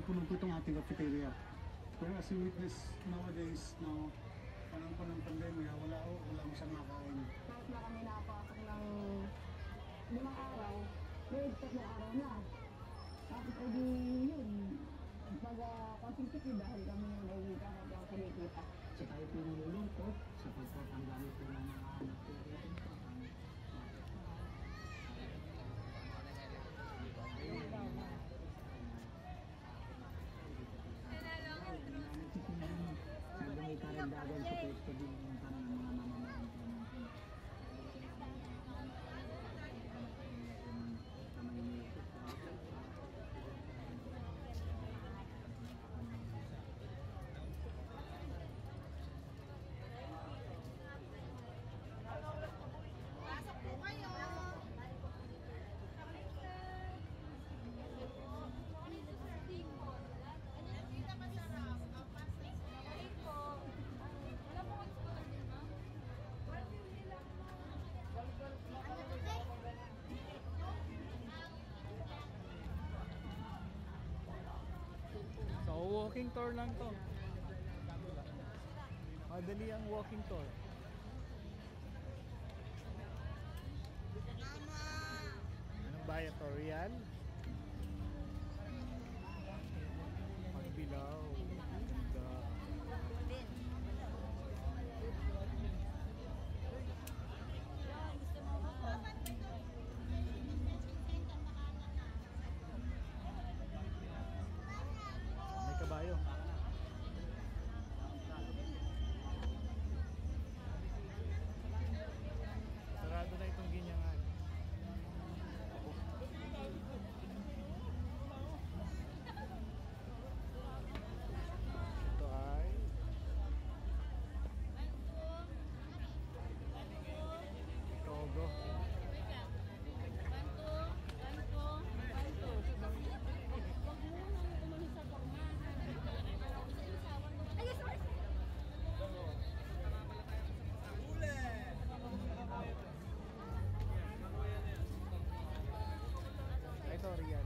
punong-puno po itong ating cafeteria. Pero as you witness nowadays, no, panahon pa ng pandemya, wala masyadong makain. Kahit na kami nakapasok ng 5 araw, may 3 araw na. Tapos edi yun, pag-consistent dahil kami yung naiwita na ang kumikita. So tayo po nilulungkot sapagkat ang gamit po ng mga anak po natin pa. Sabi may karandagan sa pwesto din ng mga mamamayan po natin. Pasok po kayo. Dito masarap. Pasok po. Wala po kami sa din, ma'am. So walking tour lang to. Madali ang walking tour. Anong bayad to? Real? Magbilaw. Ganda. May kabayo. Sarado na itong ginyangan. Ito ay Togo. Ito real.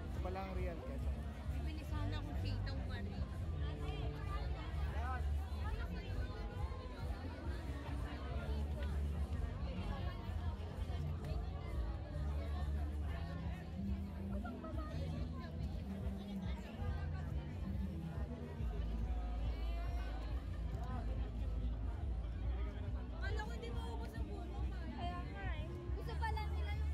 Ito pala ang real keso. Bibili sana akong sitong pa rin. Akala ko di maubos ang buko, ma. Kaya nga eh. Gusto pala nila yung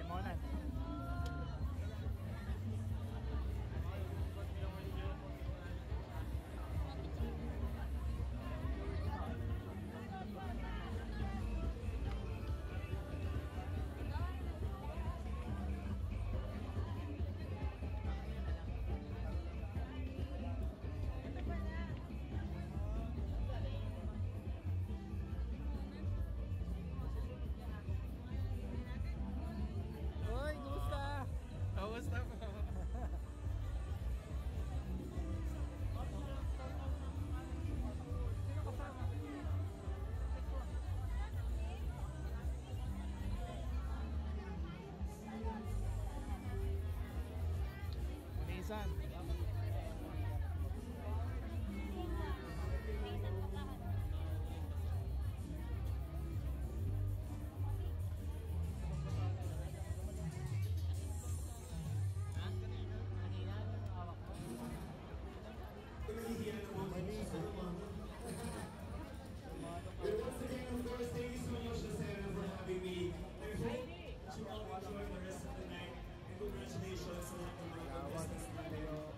Limonan. Hoy, kumusta? Kumusta po? Manisan. But once again, of course, thank you so much, Sarah, for having me. I hope that you all enjoy the rest of the night. And congratulations sa lahat ng mga contestants natin.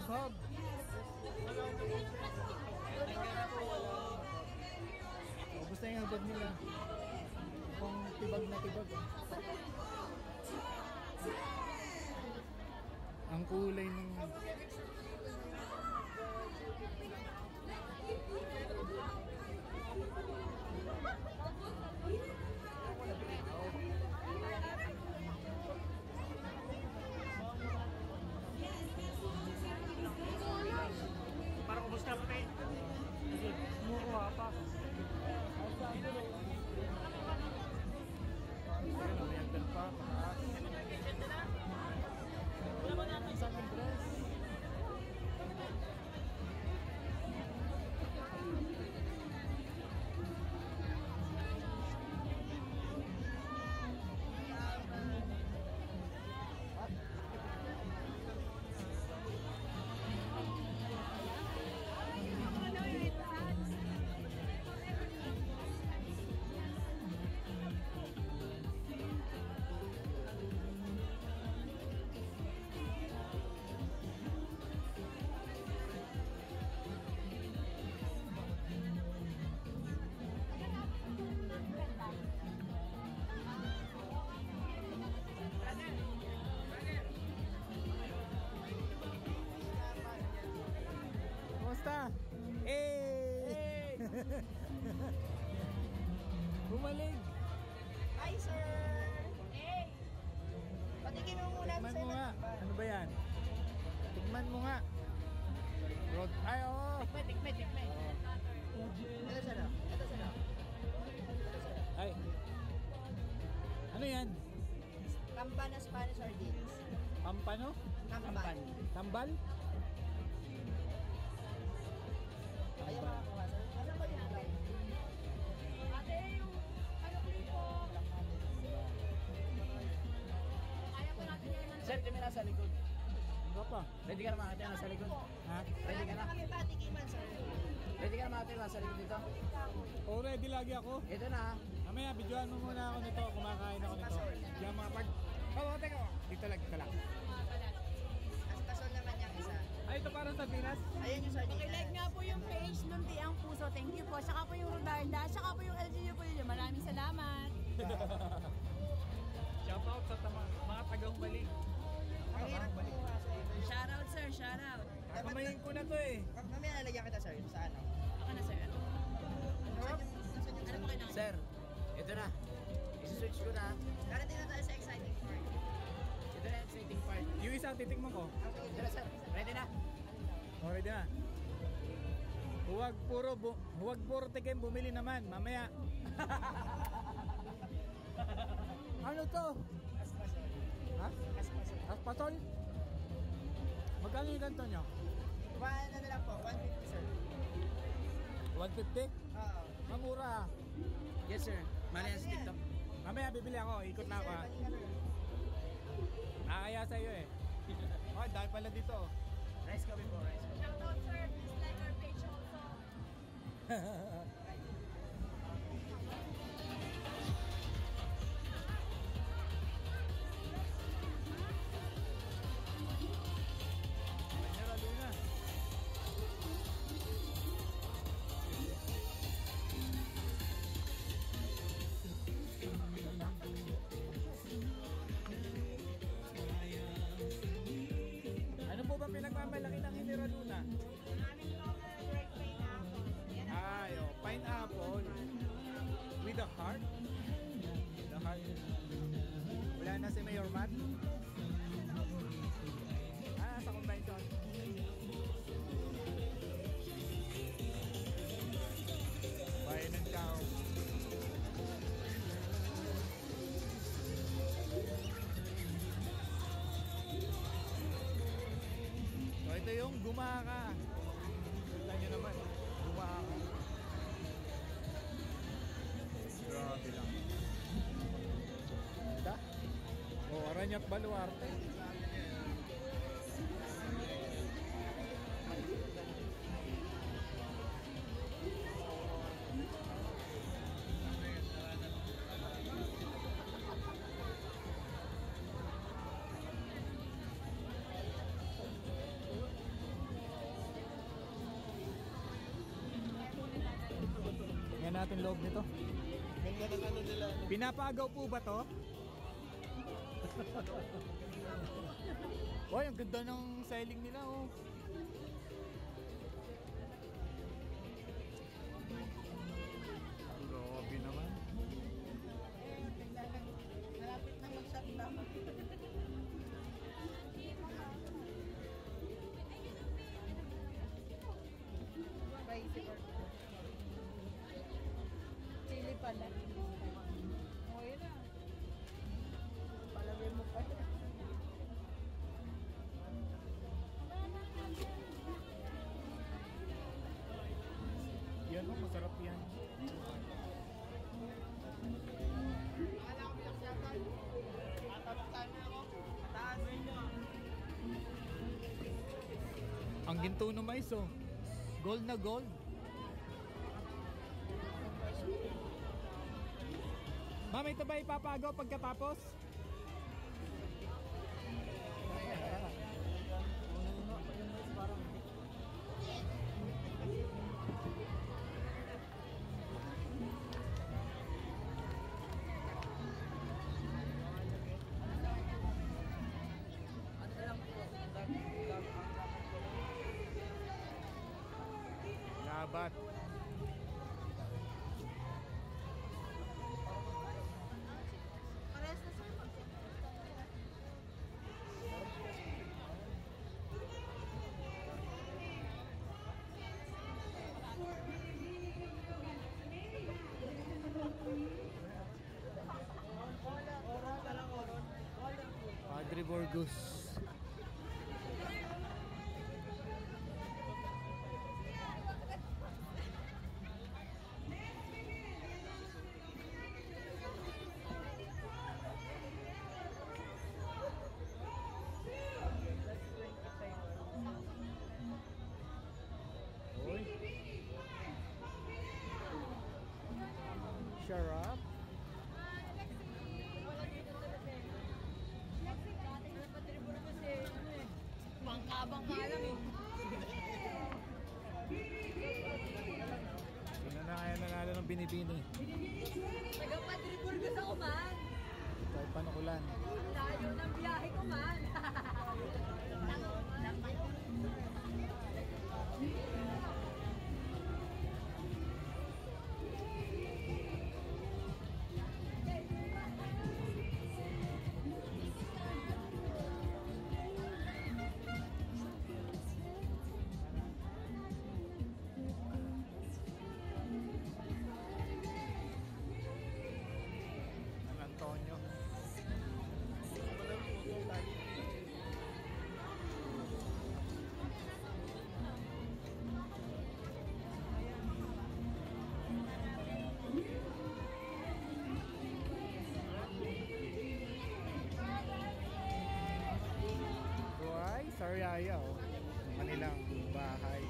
hub-hub. Ubus na yung hubad nila. Kung tibag na tibag. Ang kulay ng... Parang kumusta pre? Mukha pa. Ayan, may agdan pa. Wala ba natin sa aking dress? Kumusta? Hey! Bumalig! Hi, sir! Hey! Patikin mo muna Tikman sa mo nga. Ano ba yan? Tikman mo nga. Road. Ay, oo. Tikme. Ito sir. Ay. Ano yan? Kamba na Spanish sardines. Pampano? Kamban. Tambal? Ayaw makakuha, sir. Ano ba yan? Ate, yung ano po? Kaya po natin yan. Sir, kami nasa likod. Ano pa? Ready ka na mga ate nasa likod? Ha? Ready ka na? Kami patikiman, sir. Ready ka na mga ate nasa likod dito? Already lagi ako. Ito na ha. Mamaya, videoan mo muna ako nito. Kumakain ako nito. Yung mga pag... Oh, teka. Dito lang. Kasol naman yung isa. Ay, ito parang sa Pinas. Ayan yung sardines. Pakilike nga po yung page ng Tiang Puso. Thank you po. Saka po yung Rodarda. Saka po yung LGU po yun. Maraming salamat. Shout out sa mga tagang balik. Ang hirap kumuha, sir. Shoutout sir, shoutout. Kakamayin ko na to eh. Mamaya lalagyan kita, sir. Sa ano? Ako na sir. Nasaan yung Ano po kailangan? Sir, ito na. I-switch ko na. Darating na tayo sa exciting part. Ito na yung exciting part. Yung isang titikman ko. Ito na sir. Ready na? Already na. Huwag puro tikim, bumili naman. Mamaya. Ano to? Ha? Aspasol? Magkano yung ganito nyo? Ano na lang po? 150, sir. 150? Oo. Mamura. Yes sir. Mali yan sa TikTok. Mamaya bibili ako, ikot na ako ha. Nakakaya sa'yo eh. Oh, dahil pala dito. Rice coffee po, rice coffee. Shoutout sir. Please like our page also. Mineral yun na. Ano po ba pinagmamalaki ng Hiniraluna? Maraming local great pineapple. Yan ang Ay, oh, pineapple. With a heart? The heart. Wala na si Mayor Matt? Sa convention. Bayan ng tao. So ito yung gumaka. Tignan nyo naman. Gumaka. Grabe lang. Ganda. Oh, Aranyat Baluarte. natin loob nito. Ganda ng ano nila. Pinapagaw po ba to? Oy, ang ganda ng selling nila oh. Grabe naman. Malapit na mag-shutdown. Spicy burger. Chili pala. O, yun na. Palagay mo pa. Yan oh, masarap yan. Akala ko pinag-shutdown. Tatanong na ako. Taas. Ang ginto ng mais oh. Gold na gold. Ma'am, ito ba ipapagaw pagkatapos? Labat. Parehas na sir. Padre Burgos. Oy. Sharap. Bangka-bangka lang eh. Sino na kaya nanalo ng binibini? Taga-Padre Burgos ako, man. Kahit panukulan. Ang layo ng biyahe ko, man. San Antonio. Buhay, Sariaya oh. Kanilang bahay.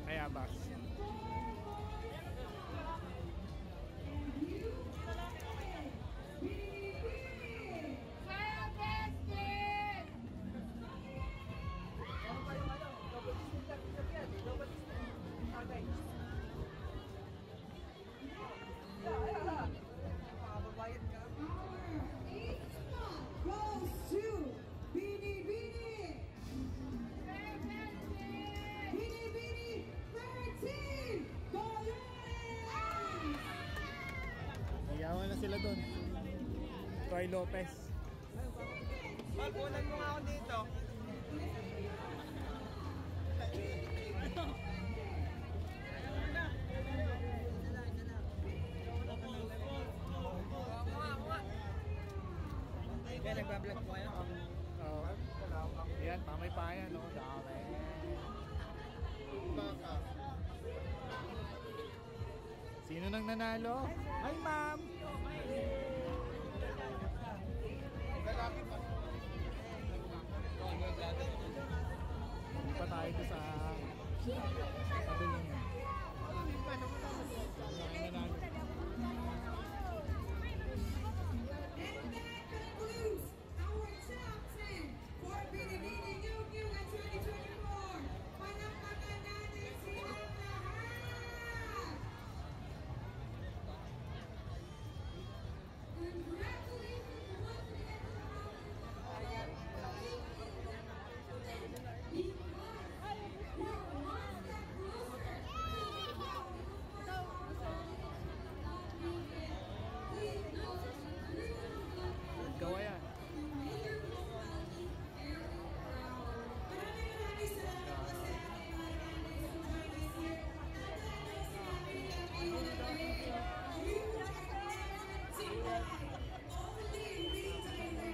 Kaya bas. Goes to Bini Bini. Bini Bini 13. Colores. Iyawan na sila doon. Troy Lopez. Kunan mo nga ako dito. Kaya nagbablog po kayo? Oo. Yan, pamay pa yan, no? Dami. Sino nang nanalo? Hi, ma'am! Lalaki pa. tayo doon sa padulungan. And that concludes our top 10 for Binibini Yung Yung at 2024. Palakpakan natin silang lahat! Congratulations once again to our Gawa yan.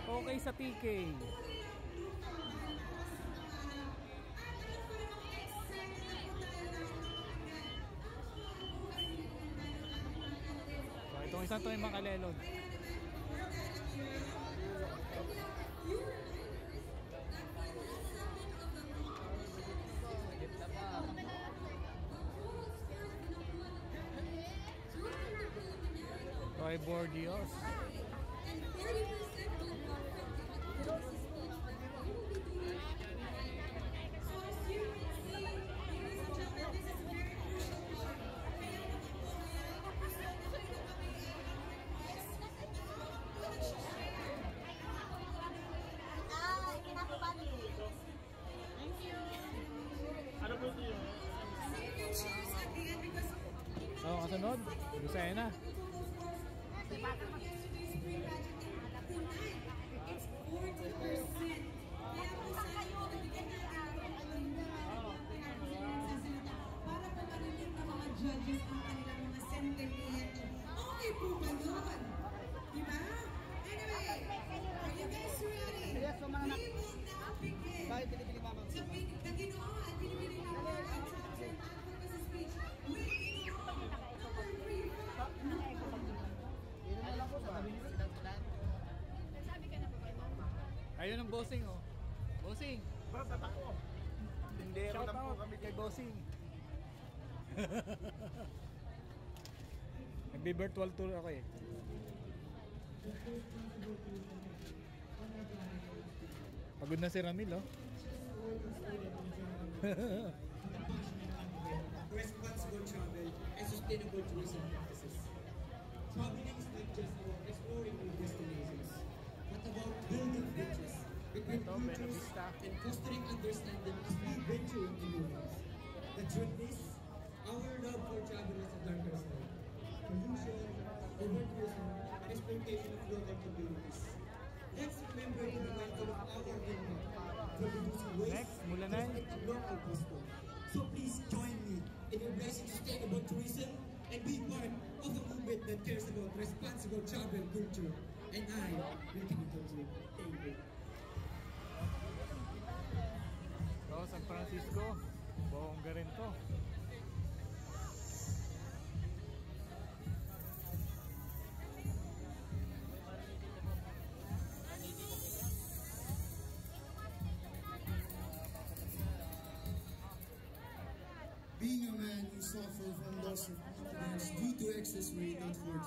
Okay sa PK. So itong isang to yung makalelod. Toy Bordios. Oh, kasunod. Lucena. It's 40%. Kaya po sana nabigyan natin para po marinig ng mga judges ang kanilang mga sentiment. Okay po ba yun? Diba? Anyway, are you guys ready? Yes, so mga We will now begin. Bakit pinipili mama? Sa Ginoo at pinipili ng Lord ang top 10 advocacy speech. With Ginoo, number 3. Yun na lang po ba? Ayun ang bossing oh. Bossing. Hindi, Shout out kami kay bossing. Nagbe-virtual tour ako eh. Pagod na si Ramil oh. Responsible travel and sustainable tourism practices. Traveling is not just about exploring new destinations, but about building bridges between cultures and fostering understanding as we venture into new lands. The truth is, our love for travel is a darker side. Pollution, over-tourism, and exploitation of local communities. Let's remember to be mindful of our impact for reducing waste Next, Mulanay. and respecting local custom. So please join me in embracing sustainable tourism and be part of a movement that cares about responsible travel culture. And I will continue to thank you. So, San Francisco. Bongga rin to. Being a man who suffered from loss of confidence due to excess weight at 14,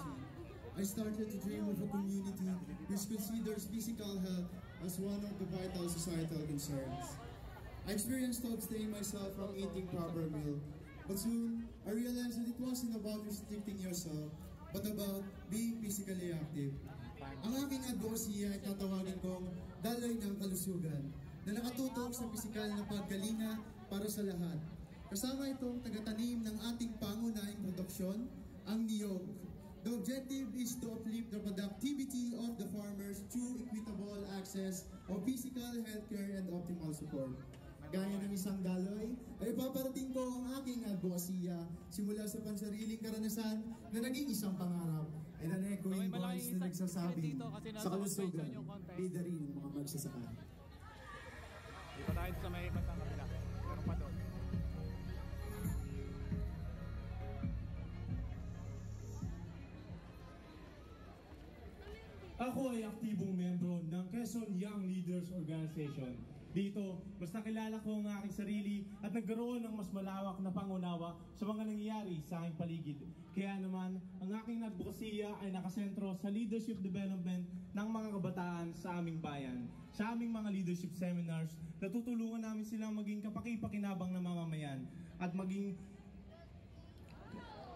I started to dream of a community which considers physical health as one of the vital societal concerns. I experienced to abstain myself from eating proper meal, but soon I realized that it wasn't about restricting yourself, but about being physically active. Ang aking advocacy ay tatawagin kong Daloy ng Kalusugan na nakatutok sa pisikal na paggalinga para sa lahat. Kasama itong tagatanim ng ating pangunahing produksyon, ang niyog. The objective is to uplift the productivity of the farmers through equitable access of physical, healthcare, and optimal support. Gaya ng isang daloy, ay paparating ko ang aking advokasya simula sa pansariling karanasan na naging isang pangarap. And an echoing voice na nagsasabi sa kalusugan, bida rin ng mga magsasaka. Di pa tayo sa may batang kabila. Meron pa doon. Ako ay aktibong membro ng Quezon Young Leaders Organization Dito, mas nakilala ko ang aking sarili at nagkaroon ng mas malawak na pangunawa sa mga nangyayari sa aking paligid. Kaya naman, ang aking advokasya ay nakasentro sa leadership development ng mga kabataan sa aming bayan. Sa aming mga leadership seminars, natutulungan namin silang maging kapaki-pakinabang na mamamayan at maging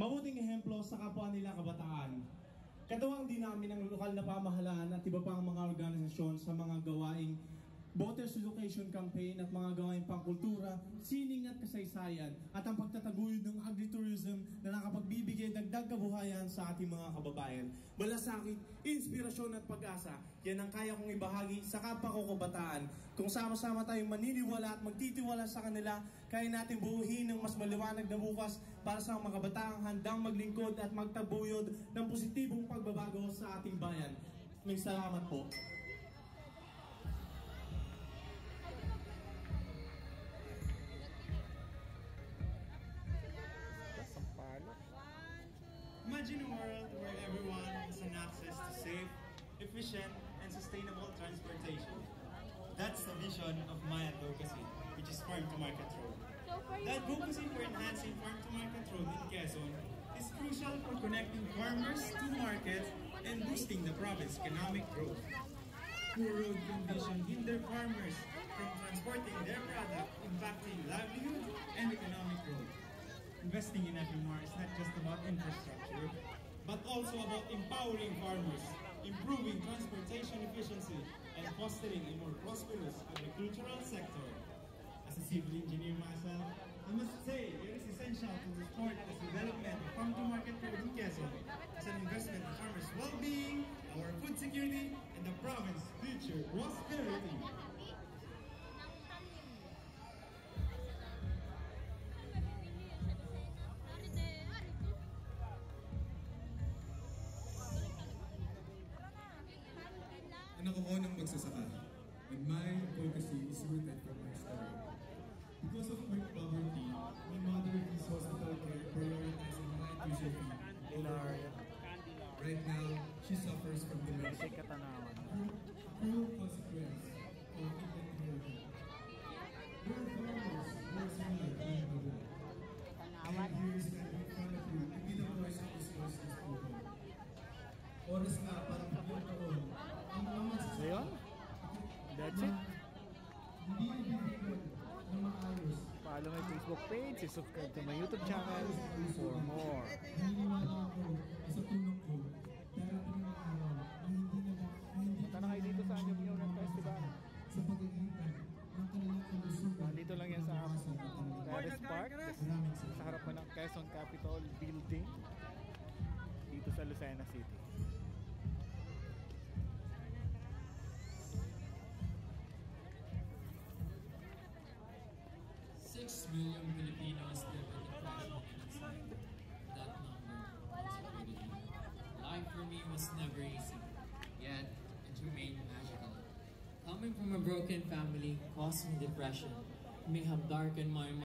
mabuting ehemplo sa kapwa nila kabataan. Katuwang din namin ang lokal na pamahalaan at iba pang mga organisasyon sa mga gawaing Voters Education Campaign at mga gawaing pangkultura, sining at kasaysayan at ang pagtataguyod ng agritourism na nakapagbibigay dagdag kabuhayan sa ating mga kababayan. Malasakit, inspirasyon at pag-asa, yan ang kaya kong ibahagi sa kapwa ko kabataan. Kung sama-sama tayong maniniwala at magtitiwala sa kanila, kaya natin buuhin ng mas maliwanag na bukas para sa mga kabataang handang maglingkod at magtaguyod ng positibong pagbabago sa ating bayan. May salamat po. Imagine a world where everyone has an access to safe, efficient, and sustainable transportation. That's the vision of my advocacy, which is Farm to Market Road. The advocacy for enhancing Farm to Market Road in Quezon is crucial for connecting farmers to markets and boosting the province's economic growth. Poor road conditions hinder farmers from transporting their product, impacting livelihood and economic growth. Investing in FMR is not just about infrastructure, but also about empowering farmers, improving transportation efficiency, and fostering a more prosperous agricultural sector. As a civil engineer myself, I must say it is essential to support the development of Farm to Market Road in Quezon as an investment in farmers' well-being, our food security, and the province's future prosperity. Anak ako ng magsasaka, and my advocacy is rooted from my story. Because of my poverty, my mother needs hospital care prioritizing my tuition fee. Right now, she suffers from dementia. Cruel consequence of inventory. There are farmers who are similar to my mother. I am here standing in front of you to be the voice of this voiceless people. Oras na para bigyan taon ang mga magsasaka. That's it. Hindi ibibigyan ng maayos. Follow my Facebook page, subscribe to my YouTube channel for more. Naniniwala ako sa tulong ko. Darating ang araw na hindi Punta na kayo dito sa Anyong Festival. sa pag-iipan ng kanilang kalusugan. Dito lang yan sa Terrace Park, sa harapan ng Quezon Capitol Building, dito sa Lucena City. 6 million Filipinos live in depression and anxiety. That number is already huge. Life for me was never easy, yet it remained magical. Coming from a broken family caused me depression. It may have darkened my